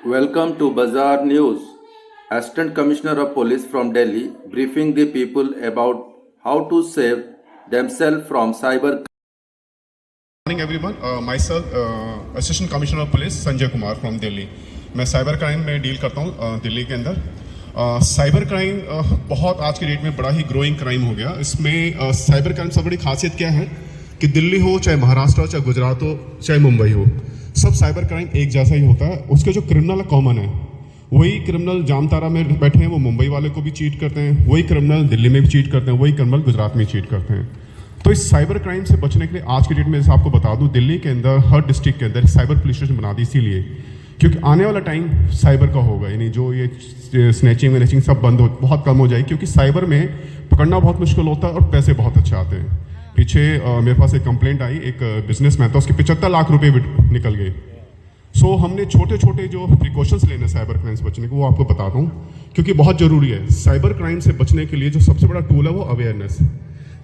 Welcome to Bazaar News. Assistant Commissioner of Police from Delhi briefing the people about how to save themselves from cyber. Morning everyone, myself assistant commissioner of police Sanjay Kumar from Delhi. मैं cyber crime में deal करता हूँ दिल्ली के अंदर। Cyber crime बहुत आज की date में बड़ा ही ग्रोइंग क्राइम हो गया। इसमें साइबर क्राइम से बड़ी खासियत क्या है कि दिल्ली हो, चाहे महाराष्ट्र हो, चाहे गुजरात हो, चाहे मुंबई हो, सब साइबर क्राइम एक जैसा ही होता है। उसके जो क्रिमिनल कॉमन है, वही क्रिमिनल जामतारा में बैठे हैं वो मुंबई वाले को भी चीट करते हैं, वही क्रिमिनल दिल्ली में भी चीट करते हैं, वही क्रिमिनल गुजरात में चीट करते हैं। तो इस साइबर क्राइम से बचने के लिए आज की डेट में जैसे आपको बता दूं, दिल्ली के अंदर हर डिस्ट्रिक्ट के अंदर साइबर पुलिस स्टेशन बना दी, इसीलिए क्योंकि आने वाला टाइम साइबर का होगा। यानी जो ये स्नैचिंग वेनेचिंग सब बंद हो, बहुत कम हो जाएगी, क्योंकि साइबर में पकड़ना बहुत मुश्किल होता है और पैसे बहुत अच्छे आते हैं। पीछे मेरे पास एक कंप्लेंट आई, एक बिजनेसमैन था, उसके 75 लाख रुपए निकल गए। सो हमने छोटे छोटे जो प्रिकॉशंस लेने साइबर क्राइम से बचने के, वो आपको बताता हूँ, क्योंकि बहुत ज़रूरी है। साइबर क्राइम से बचने के लिए जो सबसे बड़ा टूल है वो अवेयरनेस,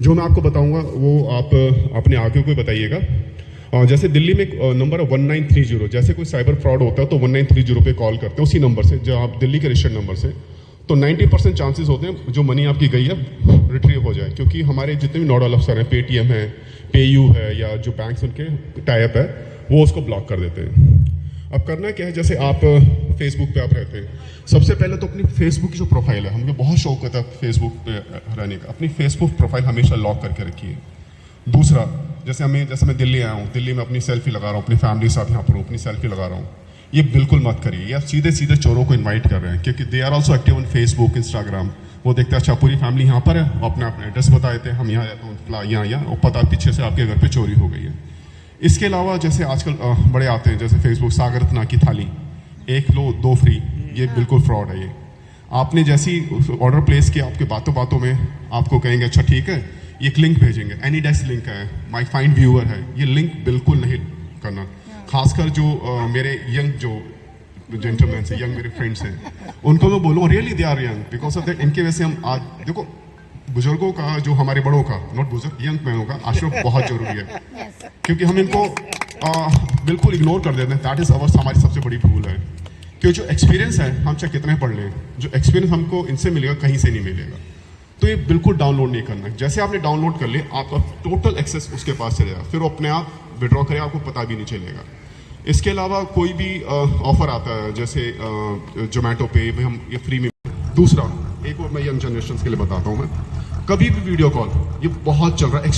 जो मैं आपको बताऊंगा वो आप अपने आगे को बताइएगा। जैसे दिल्ली में नंबर है 1930, जैसे कोई साइबर फ्रॉड होता है तो 1930 पे कॉल करते हैं, उसी नंबर से, जो आप दिल्ली के रजिस्टर्ड नंबर से, तो 90% चांसेस होते हैं जो मनी आपकी गई है रिट्रीव हो जाए, क्योंकि हमारे जितने भी नोडल अफसर हैं, पेटीएम है, पेयू है, या जो बैंक उनके टाइप है, वो उसको ब्लॉक कर देते हैं। अब करना क्या है, जैसे आप फेसबुक पे आप रहते हैं, सबसे पहले तो अपनी फेसबुक की जो प्रोफाइल है, हमें बहुत शौक होता है फेसबुक पे रहने का, अपनी फेसबुक प्रोफाइल हमेशा लॉक करके रखिए। दूसरा, जैसे मैं दिल्ली आया हूँ, दिल्ली में अपनी सेल्फी लगा रहा हूँ, अपनी फैमिली के साथ यहाँ पर अपनी सेल्फी लगा रहा हूँ, ये बिल्कुल मत करिए। ये आप सीधे सीधे चोरों को इन्वाइट कर रहे हैं, क्योंकि they are also active on Facebook, Instagram. वो देखते हैं अच्छा पूरी फैमिली यहाँ पर है, अपना अपना एड्रेस बता देते हैं, हम यहाँ रहते हैं, यहाँ और पता पीछे से आपके घर पर चोरी हो गई है। इसके अलावा जैसे आजकल बड़े आते हैं, जैसे फेसबुक सागरतना की थाली, 1 लो 2 फ्री, ये बिल्कुल फ्रॉड है। ये आपने जैसी ऑर्डर प्लेस किया, आपके बातों बातों में आपको कहेंगे अच्छा ठीक है, ये एक लिंक भेजेंगे, एनी डेस्क लिंक है, माई फाइंड व्यूअर है, ये लिंक बिल्कुल नहीं करना। खासकर जो मेरे यंग जो जेंटलमैन से, यंग मेरे फ्रेंड्स हैं, उनको मैं बोलूँ really they are young, because of that इनके वजह से हम आज देखो, बुजुर्गों का, जो हमारे बड़ों का, नॉट बुजुर्ग, यंग मैनों का आश्रय बहुत जरूरी है, क्योंकि हम इनको बिल्कुल इग्नोर कर देते हैं। दैट इज हमारी सबसे बड़ी भूल है, क्योंकि जो एक्सपीरियंस है, हम चाहे कितने पढ़ लें, जो एक्सपीरियंस हमको इनसे मिलेगा कहीं से नहीं मिलेगा। तो ये बिल्कुल डाउनलोड नहीं करना है। जैसे आपने डाउनलोड कर लिया, आपका टोटल एक्सेस उसके पास चलेगा, फिर वो अपने आप विड्रॉ करे, आपको पता भी नहीं चलेगा। इसके अलावा कोई भी ऑफर आता है, जैसे जोमेटो पे हम ये फ्री में। दूसरा, एक और मैं यंग जनरेशन के लिए बताता हूँ, मैं कभी भी वीडियो कॉल, ये बहुत चल रहा है,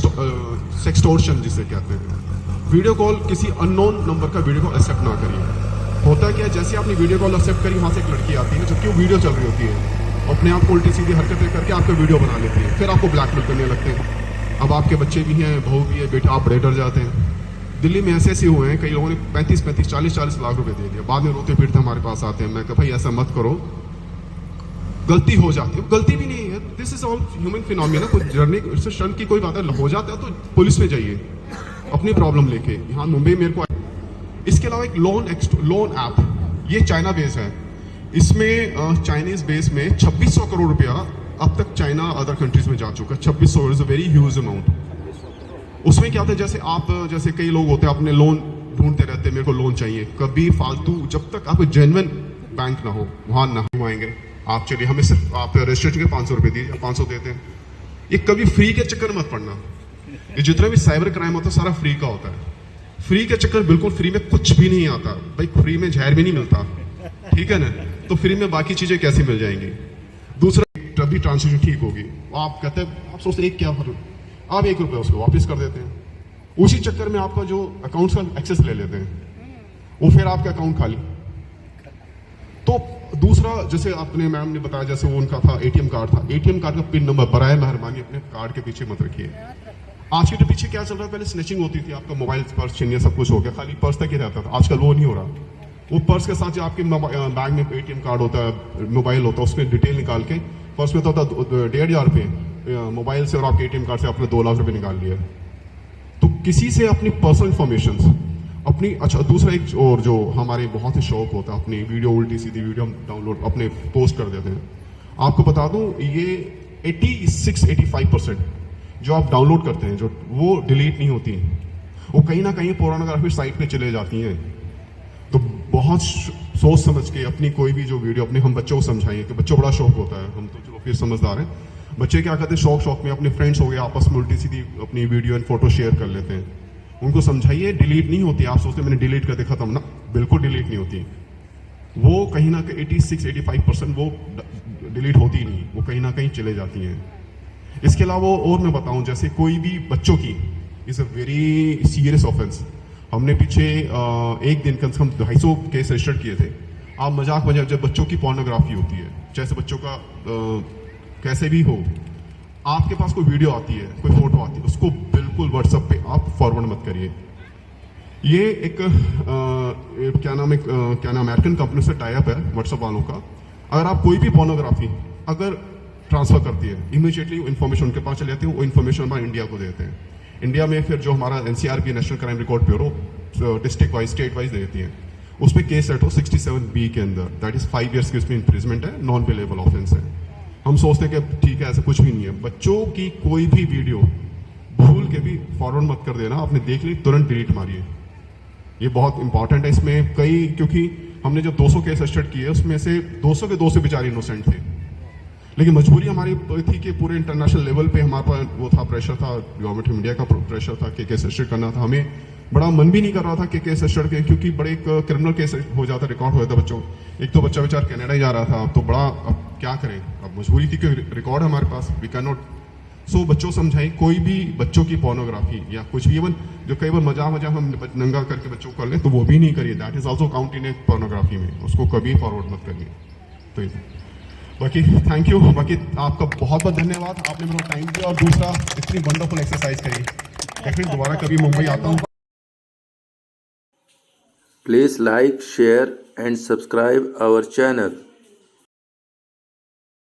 सेक्सटोर्शन जिसे कहते हैं, वीडियो कॉल किसी अननोन नंबर का वीडियो कॉल एक्सेप्ट ना करिए। होता क्या है, जैसे आपने वीडियो कॉल एक्सेप्ट करी, वहाँ से एक लड़की आती है, जबकि वो वीडियो चल रही होती है, अपने आप को उल्टी सीधी हरकतें करके आपका वीडियो बना लेती है, फिर आपको ब्लैकमेल करने लगते हैं। अब आपके बच्चे भी हैं, बहू भी है, बेटा, आप बड़े डर जाते हैं। दिल्ली में ऐसे हुए हैं, कई लोगों ने 35-35, 40-40 लाख रुपए दे दिया, बाद में रोते पीटते हमारे पास आते हैं। मैं कहा भाई ऐसा मत करो, गलती हो जाती है, गलती भी नहीं है, this is all human phenomena. कोई डरने इससे शर्म की कोई बात है, हो जाता है तो पुलिस में जाइए अपनी प्रॉब्लम लेके। यहाँ मुंबई मेरे को, इसके अलावा एक लोन ऐप, ये चाइना बेस है, इसमें चाइनीज बेस में 2600 करोड़ रुपया अब तक चाइना अदर कंट्रीज में जा चुका है। 2600 is a very huge amount. उसमें क्या होता है, जैसे कई लोग होते हैं, अपने लोन ढूंढते रहते हैं, मेरे को लोन चाहिए, कभी फालतू, जब तक आपको जेन्युइन बैंक ना हो, वहाँ ना आएंगे आप। चलिए हमें सिर्फ आप रजिस्ट्रेशन के 500 रुपये दीजिए, 500 देते हैं। ये कभी फ्री के चक्कर मत पड़ना। ये जितना भी साइबर क्राइम होता है सारा फ्री का होता है। फ्री के चक्कर, बिल्कुल फ्री में कुछ भी नहीं आता भाई, फ्री में जहर भी नहीं मिलता, ठीक है ना, तो फ्री में बाकी चीजें कैसे मिल जाएंगी। दूसरा, तभी ट्रांजेक्शन ठीक होगी। आप कहते हैं, आप सोचते हैं क्या फर्क, आप 1 रुपया उसको वापस कर देते हैं, उसी चक्कर में आपका जो अकाउंट का एक्सेस ले लेते हैं, वो फिर आपका अकाउंट खाली। तो दूसरा, जैसे आपने मैम ने बताया, जैसे वो उनका था एटीएम कार्ड था, एटीएम कार्ड का पिन नंबर बराए मेहरबानी अपने कार्ड के पीछे मत रखिए। आज के पीछे क्या चल रहा है, पहले स्नैचिंग होती थी, आपका मोबाइल, पर्स छीनिए, सब कुछ हो गया, खाली पर्स तक ही रहता था। आजकल वो नहीं हो रहा, वो पर्स के साथ जो आपके बैग में एटीएम कार्ड होता है, मोबाइल होता है, उसमें डिटेल निकाल के, पर्स में तो होता 1,500 रुपये, मोबाइल से और आपके एटीएम कार्ड से आपने 2 लाख रुपये निकाल लिया। तो किसी से अपनी पर्सनल इंफॉर्मेशन अपनी, अच्छा दूसरा एक और जो हमारे बहुत ही शौक होता है, अपनी वीडियो, उल्टी सीधी वीडियो डाउनलोड अपने पोस्ट कर देते हैं। आपको बता दूं, ये 86-85% जो आप डाउनलोड करते हैं, जो वो डिलीट नहीं होती हैं, वो कहीं ना कहीं पोर्नोग्राफी साइट पे चले जाती हैं। तो बहुत सोच समझ के अपनी कोई भी जो वीडियो अपने हम बच्चों को समझाएं कि बच्चों को बड़ा शौक होता है, हम तो चलो फिर समझदार हैं, बच्चे क्या करते हैं शौक में अपने फ्रेंड्स हो गए आपस में उल्टी सीधी अपनी वीडियो एंड फोटो शेयर कर लेते हैं। उनको समझाइए डिलीट नहीं होती। आप सोचते मैंने डिलीट कर दिया खत्म ना, बिल्कुल डिलीट नहीं होती। वो कहीं ना कहीं 86-85% वो डिलीट होती ही नहीं, वो कहीं ना कहीं चले जाती हैं। इसके अलावा और मैं बताऊं, जैसे कोई भी बच्चों की is a very serious offence. हमने पीछे एक दिन कम से कम 250 केस रजिस्टर किए थे। आप मजाक जब बच्चों की पोर्नोग्राफी होती है, जैसे बच्चों का कैसे भी हो, आपके पास कोई वीडियो आती है, कोई फोटो आती है, उसको बिल्कुल व्हाट्सएप पे आप फॉरवर्ड मत करिए। ये एक क्या नाम अमेरिकन कंपनी से टाई अप है व्हाट्सएप वालों का। अगर आप कोई भी पोर्नोग्राफी अगर ट्रांसफर करती है, इमीडिएटली इन्फॉर्मेशन उनके पास चले जाती है, वो इन्फॉर्मेशन हमारे इंडिया को देते हैं। इंडिया में फिर जो हमारा NCRB national crime record bureau district wise state wise दे देती है, उस पर केस सेट हो 67B के अंदर, दैट इज 5 years की उसमें इम्प्रिजमेंट है, नॉन पेलेबल ऑफेंस है। हम सोचते हैं कि ठीक है ऐसा कुछ भी नहीं है। बच्चों की कोई भी वीडियो भूल के भी फॉरवर्ड मत कर देना, आपने देख ली तुरंत डिलीट मारिए। ये बहुत इंपॉर्टेंट है। इसमें कई, क्योंकि हमने जब 200 केस रजिस्टर्ड किए उसमें से 200 के 200 बेचारे इनोसेंट थे, लेकिन मजबूरी हमारी थी कि पूरे इंटरनेशनल लेवल पे हमारे पास वो था, प्रेशर था, गवर्नमेंट ऑफ इंडिया का प्रेशर था कि केस रजिस्टर करना था। हमें बड़ा मन भी नहीं कर रहा था कि केस रजिस्टर के, क्योंकि बड़े एक क्रिमिनल केस हो जाता, रिकॉर्ड हो जाता बच्चों। एक तो बच्चा बेचारा कनाडा ही जा रहा था, तो बड़ा अब क्या करें, अब मजबूरी थी कि रिकॉर्ड हमारे पास, वी कैन नॉट। सो बच्चों समझाएं, कोई भी बच्चों की पोर्नोग्राफी या कुछ भी, इवन जो कई बार मजाक हम नंगा करके बच्चों को कर लें, तो वो भी नहीं करिए, that is also count in A pornography में, उसको कभी फॉरवर्ड मत करिए। तो बाकी थैंक यू, बाकी आपका बहुत बहुत धन्यवाद, आपने मेरा टाइम दिया और दूसरा इतनी वंडरफुल एक्सरसाइज करी। डेफिनेट दोबारा कभी मुंबई आता हूँ। Please like, share and subscribe our channel.